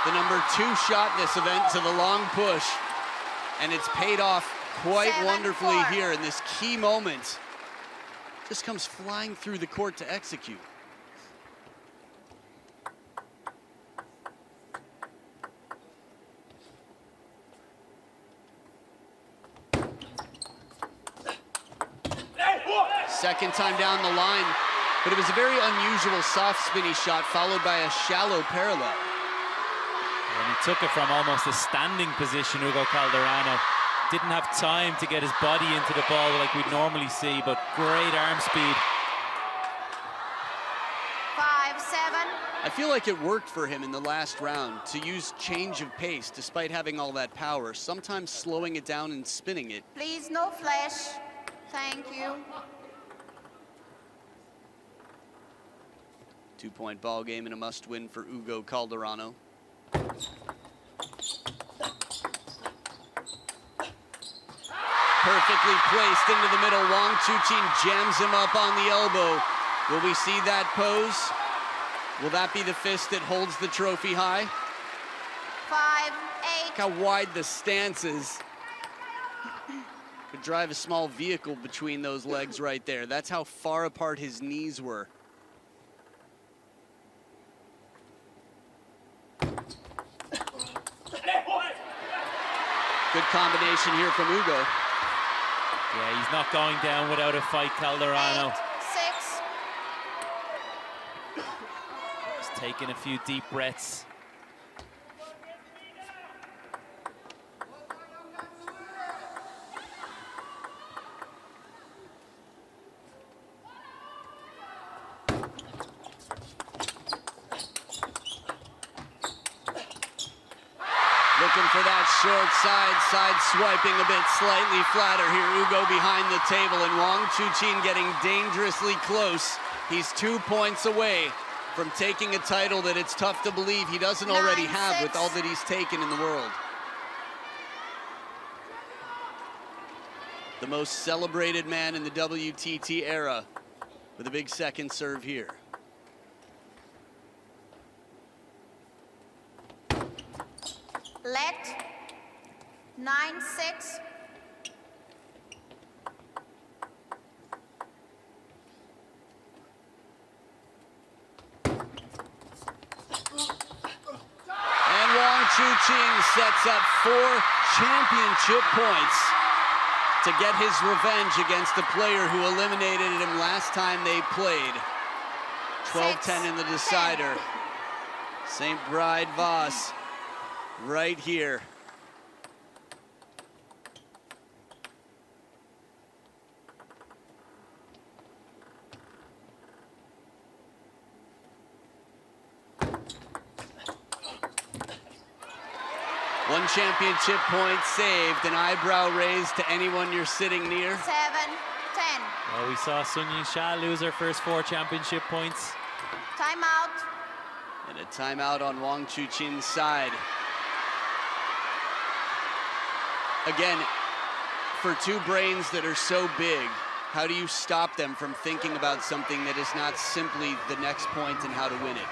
The number 2 shot this event to the long push. And it's paid off quite 7-4. wonderfully here in this key moment. Just comes flying through the court to execute. Second time down the line, but it was a very unusual soft spinny shot followed by a shallow parallel. And he took it from almost a standing position, Ugo Calderano. Didn't have time to get his body into the ball like we'd normally see, but great arm speed. 5-7. I feel like it worked for him in the last round to use change of pace despite having all that power, sometimes slowing it down and spinning it. Please, no flash. Thank you. 2-point ball game and a must-win for Ugo Calderano. Perfectly placed into the middle. Wang Chuqin jams him up on the elbow. Will we see that pose? Will that be the fist that holds the trophy high? 5-8. Look how wide the stance is. Could drive a small vehicle between those legs right there. That's how far apart his knees were. Good combination here from Ugo. Yeah, he's not going down without a fight, Calderano. 8-6. He's taking a few deep breaths. Looking for that short side swiping a bit slightly flatter here. Ugo behind the table and Wang Chuqin getting dangerously close. He's 2 points away from taking a title that it's tough to believe he doesn't already have with all that he's taken in the world. The most celebrated man in the WTT era with a big second serve here. Let 9-6. And Chu-Chin sets up 4 championship points to get his revenge against the player who eliminated him last time they played. 12-10 in the decider. St. Bride Voss right here. One championship point saved, an eyebrow raised to anyone you're sitting near. 7-10. Well, we saw Sun Ying-sha lose her first 4 championship points. Timeout. And a timeout on Wang Chu-Chin's side. Again, for 2 brains that are so big, how do you stop them from thinking about something that is not simply the next point and how to win it?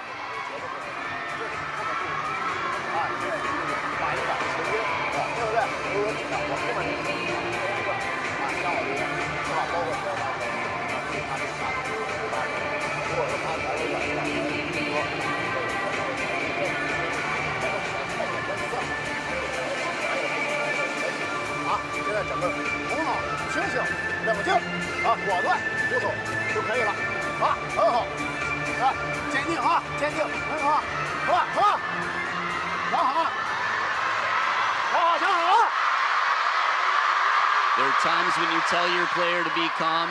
There are times when you tell your player to be calm.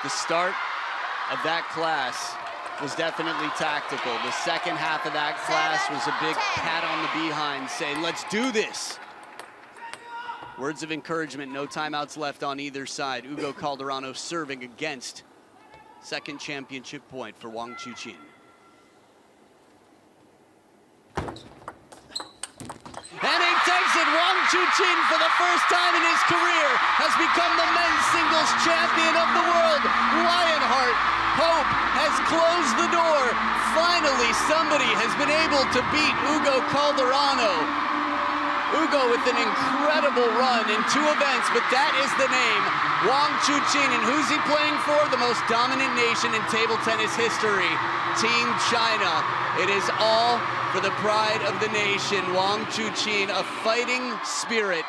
The start of that class was definitely tactical. The second half of that class was a big pat on the behind saying, let's do this. Words of encouragement, no timeouts left on either side. Ugo Calderano serving against second championship point for Wang Chu-Chin. And he takes it. Wang Chu-Chin, for the first time in his career, has become the men's singles champion of the world. Lionheart hope has closed the door. Finally, somebody has been able to beat Ugo Calderano. Ugo with an incredible run in 2 events, but that is the name, Wang Chu-Chin. And who's he playing for? The most dominant nation in table tennis history, Team China. It is all for the pride of the nation. Wang Chu-Chin, a fighting spirit,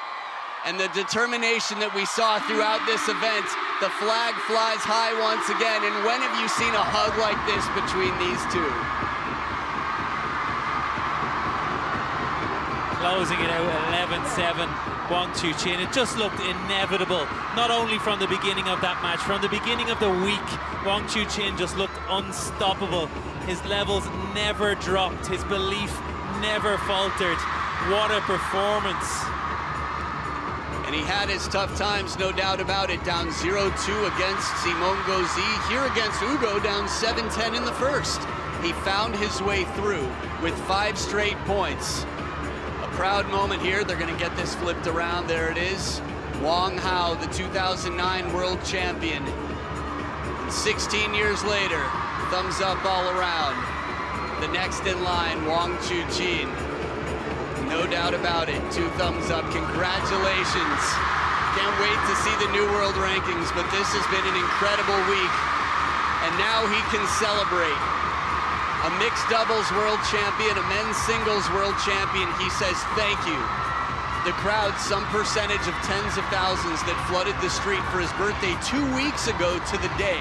and the determination that we saw throughout this event. The flag flies high once again, and when have you seen a hug like this between these 2? Closing it out 11-7, Wang Chu-Chin. It just looked inevitable, not only from the beginning of that match, from the beginning of the week, Wang Chu-Chin just looked unstoppable. His levels never dropped, his belief never faltered. What a performance. And he had his tough times, no doubt about it, down 0-2 against Simon Gauzy. Here against Ugo, down 7-10 in the first. He found his way through with 5 straight points. Proud moment here. They're going to get this flipped around. There it is. Wang Hao, the 2009 world champion. 16 years later, thumbs up all around. The next in line, Wang Chu-Chin. No doubt about it. 2 thumbs up. Congratulations. Can't wait to see the new world rankings, but this has been an incredible week. And now he can celebrate. A mixed doubles world champion, a men's singles world champion. He says thank you. The crowd, some percentage of tens of thousands that flooded the street for his birthday 2 weeks ago to the day.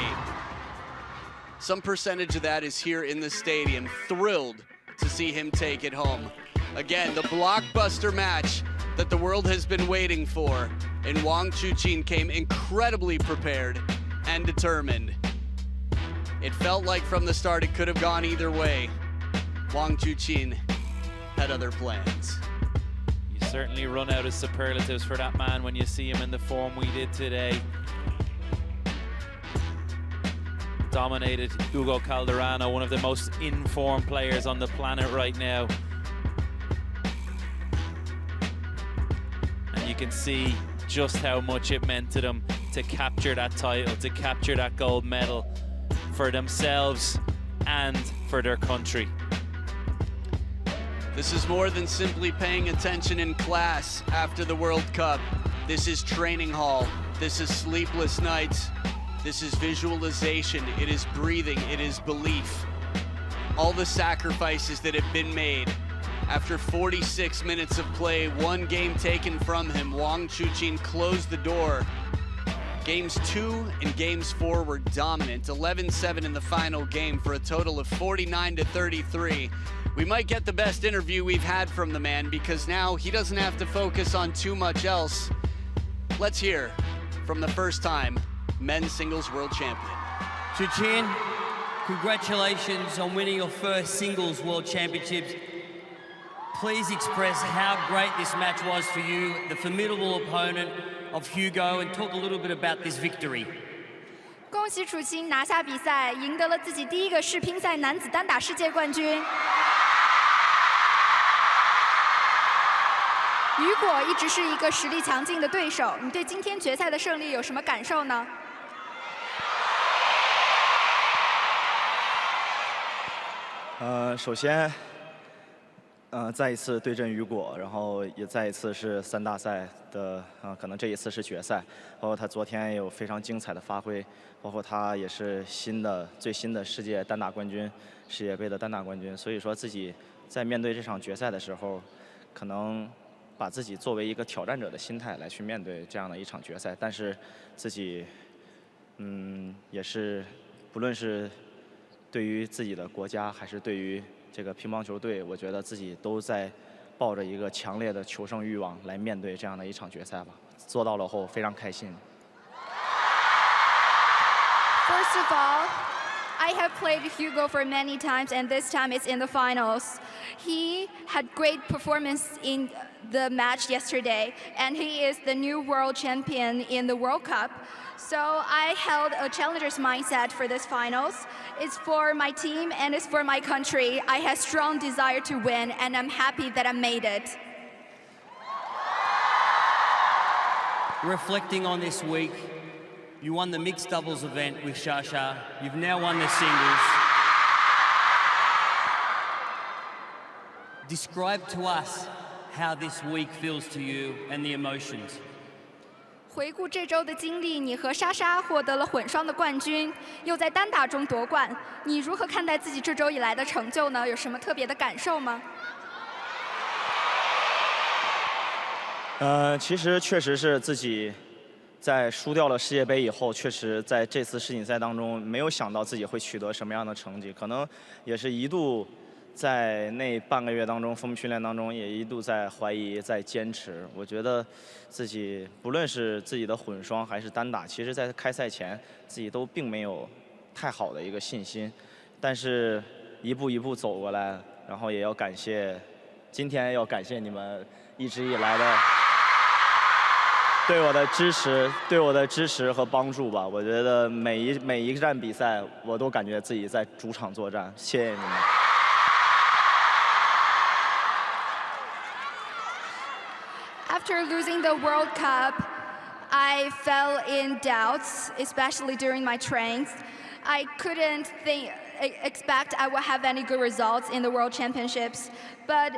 Some percentage of that is here in the stadium, thrilled to see him take it home. Again, the blockbuster match that the world has been waiting for. And Wang Chu-Chin came incredibly prepared and determined. It felt like from the start it could have gone either way. Wang Chu-Chin had other plans. You certainly run out of superlatives for that man when you see him in the form we did today. Dominated Ugo Calderano, one of the most in-form players on the planet right now. And you can see just how much it meant to them to capture that title, to capture that gold medal, for themselves and for their country. This is more than simply paying attention in class after the World Cup. This is training hall. This is sleepless nights. This is visualization. It is breathing. It is belief. All the sacrifices that have been made After 46 minutes of play, one game taken from him, Wang Chuqin closed the door. Games 2 and Games 4 were dominant, 11-7 in the final game for a total of 49-33. We might get the best interview we've had from the man because now he doesn't have to focus on too much else. Let's hear from the first time men's singles world champion. Chuqin, congratulations on winning your first singles world championships. Please express how great this match was for you, the formidable opponent of Hugo, and talk a little bit about this victory. 恭喜楚钦拿下比赛，赢得了自己第一个世乒赛男子单打世界冠军。雨果一直是一个实力强劲的对手，你对今天决赛的胜利有什么感受呢？首先，再一次对阵雨果，然后也再一次是3大赛的，可能这一次是决赛，包括他昨天也有非常精彩的发挥，包括他也是最新的世界单打冠军，世界杯的单打冠军，所以说自己在面对这场决赛的时候，可能把自己作为一个挑战者的心态来去面对这样的一场决赛，但是自己，也是不论是对于自己的国家还是对于这个乒乓球队，我觉得自己都在抱着一个强烈的求胜欲望来面对这样的一场决赛吧。做到了后非常开心。First of all, I have played Hugo for many times, and this time it's in the finals. He had great performance in the match yesterday, and he is the new world champion in the World Cup. So I held a challenger's mindset for this finals. It's for my team and it's for my country. I had strong desire to win, and I'm happy that I made it. Reflecting on this week, you won the mixed doubles event with Shasha. You've now won the singles. Describe to us how this week feels to you and the emotions. 回顾这周的经历，你和莎莎获得了混双的冠军，又在单打中夺冠。你如何看待自己这周以来的成就呢？有什么特别的感受吗？其实确实是自己在输掉了世界杯以后，确实在这次世锦赛当中没有想到自己会取得什么样的成绩，可能也是一度在那半个月当中，封闭训练当中也一度在怀疑，在坚持。我觉得自己不论是自己的混双还是单打，其实在开赛前自己都并没有太好的一个信心，但是一步一步走过来，然后也要感谢，今天要感谢你们一直以来的对我的支持和帮助吧。我觉得每一站比赛，我都感觉自己在主场作战，谢谢你们。After losing the World Cup, I fell in doubts, especially during my trains. I couldn't expect I would have any good results in the World Championships, but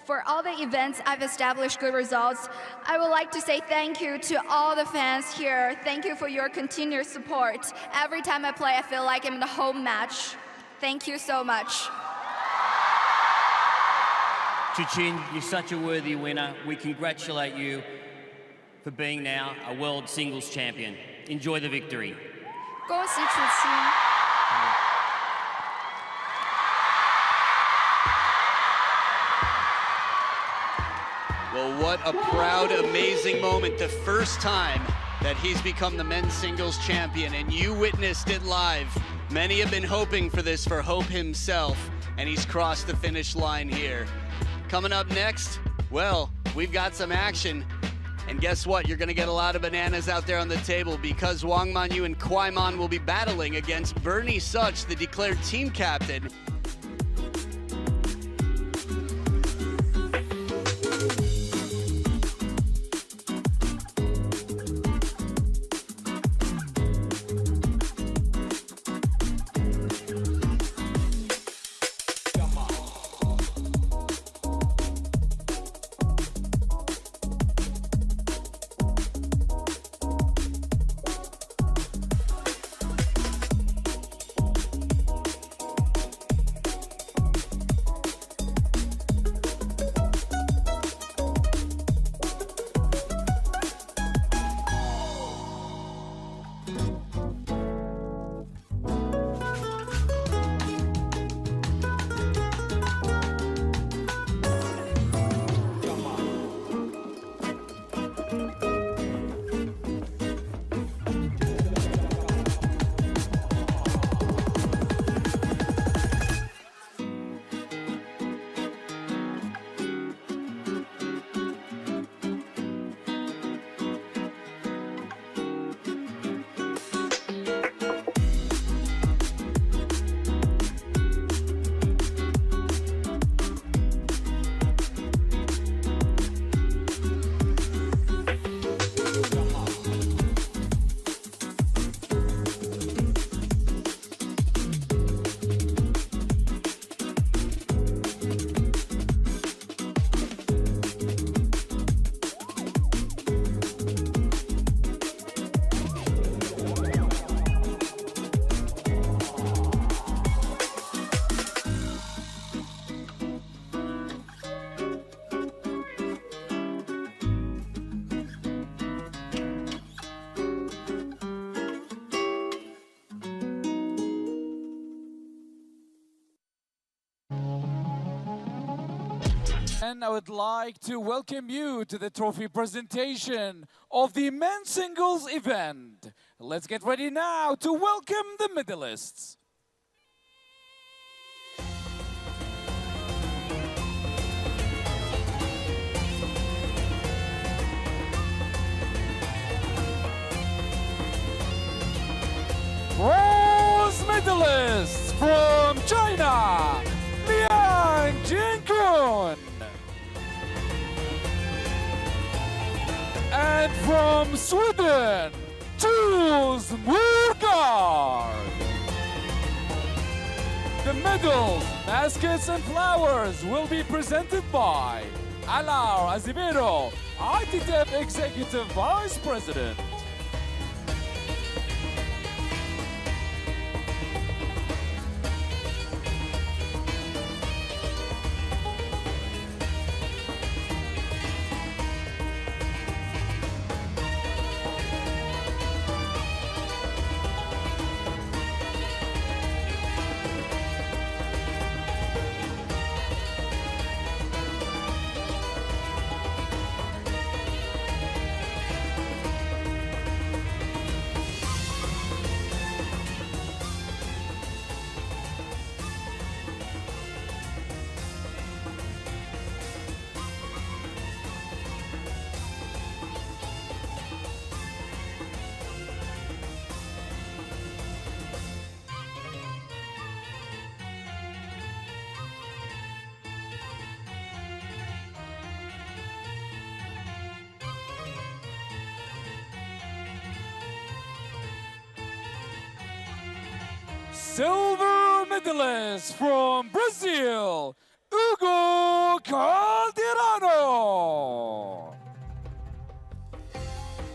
for all the events I've established good results, I would like to say thank you to all the fans here. Thank you for your continued support. Every time I play, I feel like I'm in the home match. Thank you so much. Chuqin, you're such a worthy winner. We congratulate you for being now a world singles champion. Enjoy the victory. 恭喜楚钦。Well, what a proud, amazing moment. The first time that he's become the men's singles champion, and you witnessed it live. Many have been hoping for this for Hope himself, and he's crossed the finish line here. Coming up next, well, we've got some action. And guess what? You're going to get a lot of bananas out there on the table because Wang Manyu and Kwai Man will be battling against Bernie Such, the declared team captain. And I would like to welcome you to the trophy presentation of the men's singles event. Let's get ready now to welcome the medalists. Bronze medalists from China, Liang Jinkun. And from Sweden, Jules Murgard. The medals, baskets and flowers will be presented by Alar Azevedo, ITTF Executive Vice President. Silver medalist from Brazil, Hugo Calderano.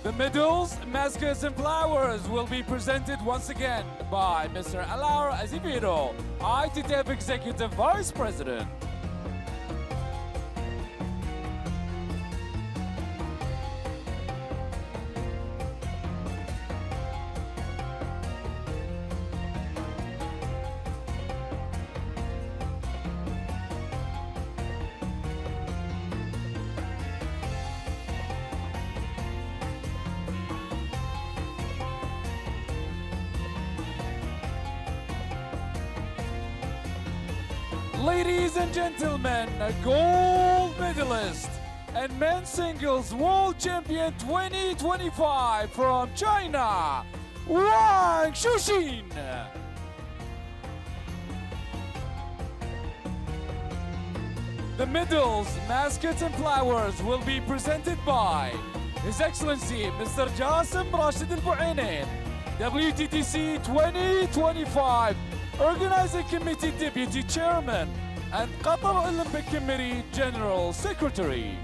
The medals, baskets and flowers will be presented once again by Mr. Alar Azevedo, ITTF Executive Vice President. Ladies and gentlemen, a gold medalist and men's singles world champion 2025 from China, Wang Shuxin. The medals, baskets and flowers will be presented by His Excellency Mr. Jassim Rashid Al Bu'ainin, WTTC 2025 Organizing Committee Deputy Chairman and Qatar Olympic Committee General Secretary.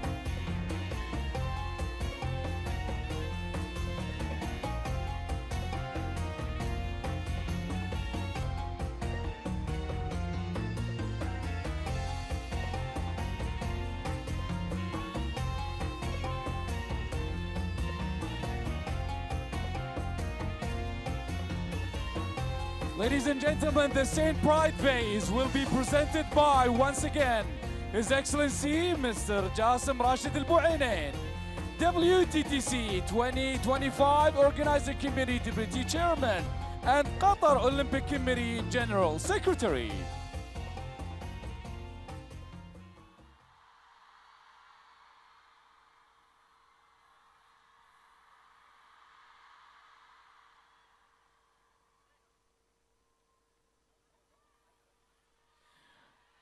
Ladies and gentlemen, the St. Pride vase will be presented by, once again, His Excellency Mr. Jassim Rashid Al Bu'ainin, WTTC 2025 Organizing Committee Deputy Chairman and Qatar Olympic Committee General Secretary.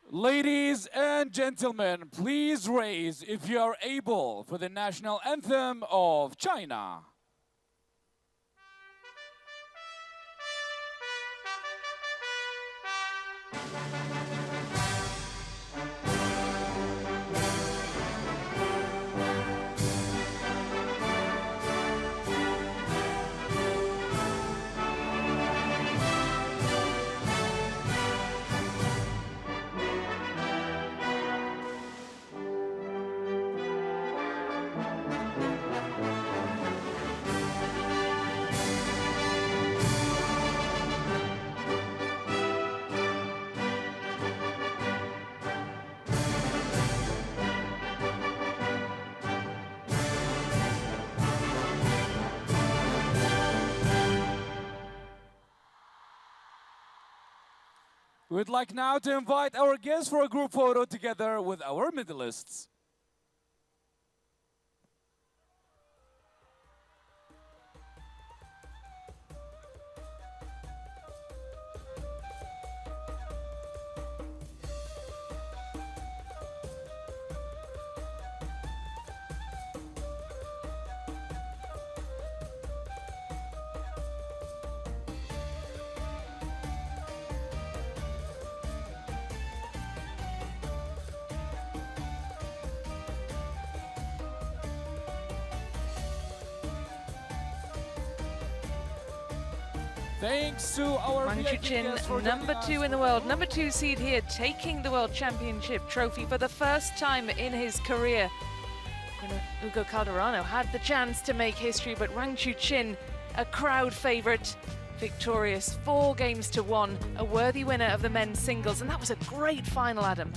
Ladies and gentlemen, please raise, if you are able, for the national anthem of China. We'd like now to invite our guests for a group photo together with our medalists. Thanks to our Wang VIP Chuqin, guests for number joining 2 us in the world, number 2 seed here, taking the World Championship trophy for the first time in his career. You know, Hugo Calderano had the chance to make history, but Wang Chuqin, a crowd favourite, victorious, 4 games to 1, a worthy winner of the men's singles, and that was a great final, Adam.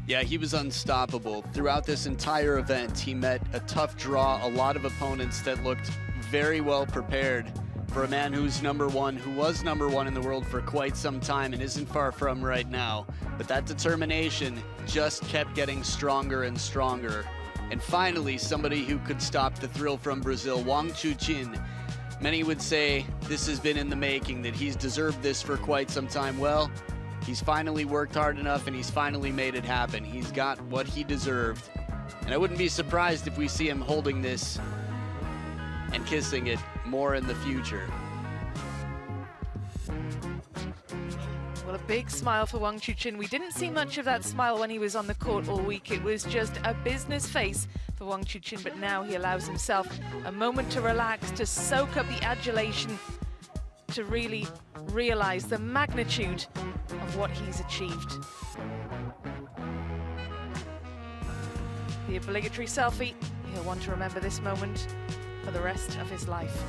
Yeah, he was unstoppable. Throughout this entire event, he met a tough draw, a lot of opponents that looked very well prepared for a man who's number 1, who was number 1 in the world for quite some time and isn't far from right now. But that determination just kept getting stronger and stronger. And finally, somebody who could stop the thrill from Brazil, Wang Chuqin. Many would say this has been in the making, that he's deserved this for quite some time. Well, he's finally worked hard enough and he's finally made it happen. He's got what he deserved. And I wouldn't be surprised if we see him holding this and kissing it more in the future. Well, a big smile for Wang Chuqin. We didn't see much of that smile when he was on the court all week. It was just a business face for Wang Chuqin, but now he allows himself a moment to relax, to soak up the adulation, to really realize the magnitude of what he's achieved. The obligatory selfie. He'll want to remember this moment for the rest of his life.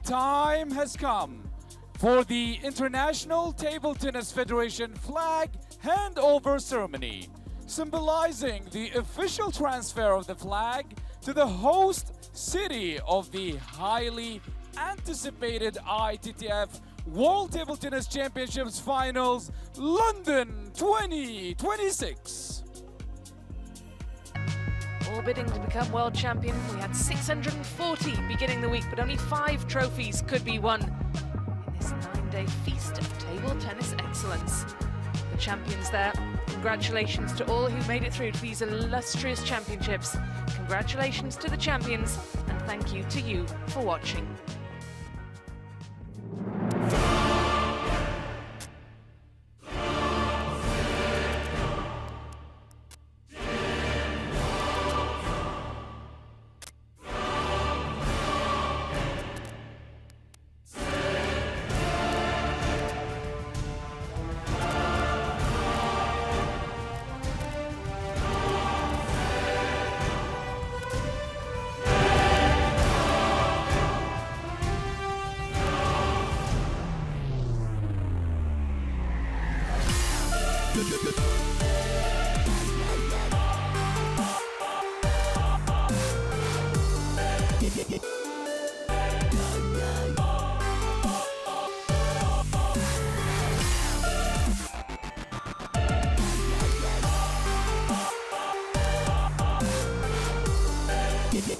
Time has come for the International Table Tennis Federation flag handover ceremony, symbolizing the official transfer of the flag to the host city of the highly anticipated ITTF World Table Tennis Championships Finals, London 2026. All bidding to become world champion. We had 640 beginning the week, but only 5 trophies could be won in this 9-day feast of table tennis excellence. The champions there. Congratulations to all who made it through to these illustrious championships. Congratulations to the champions, and thank you to you for watching.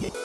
Yeah.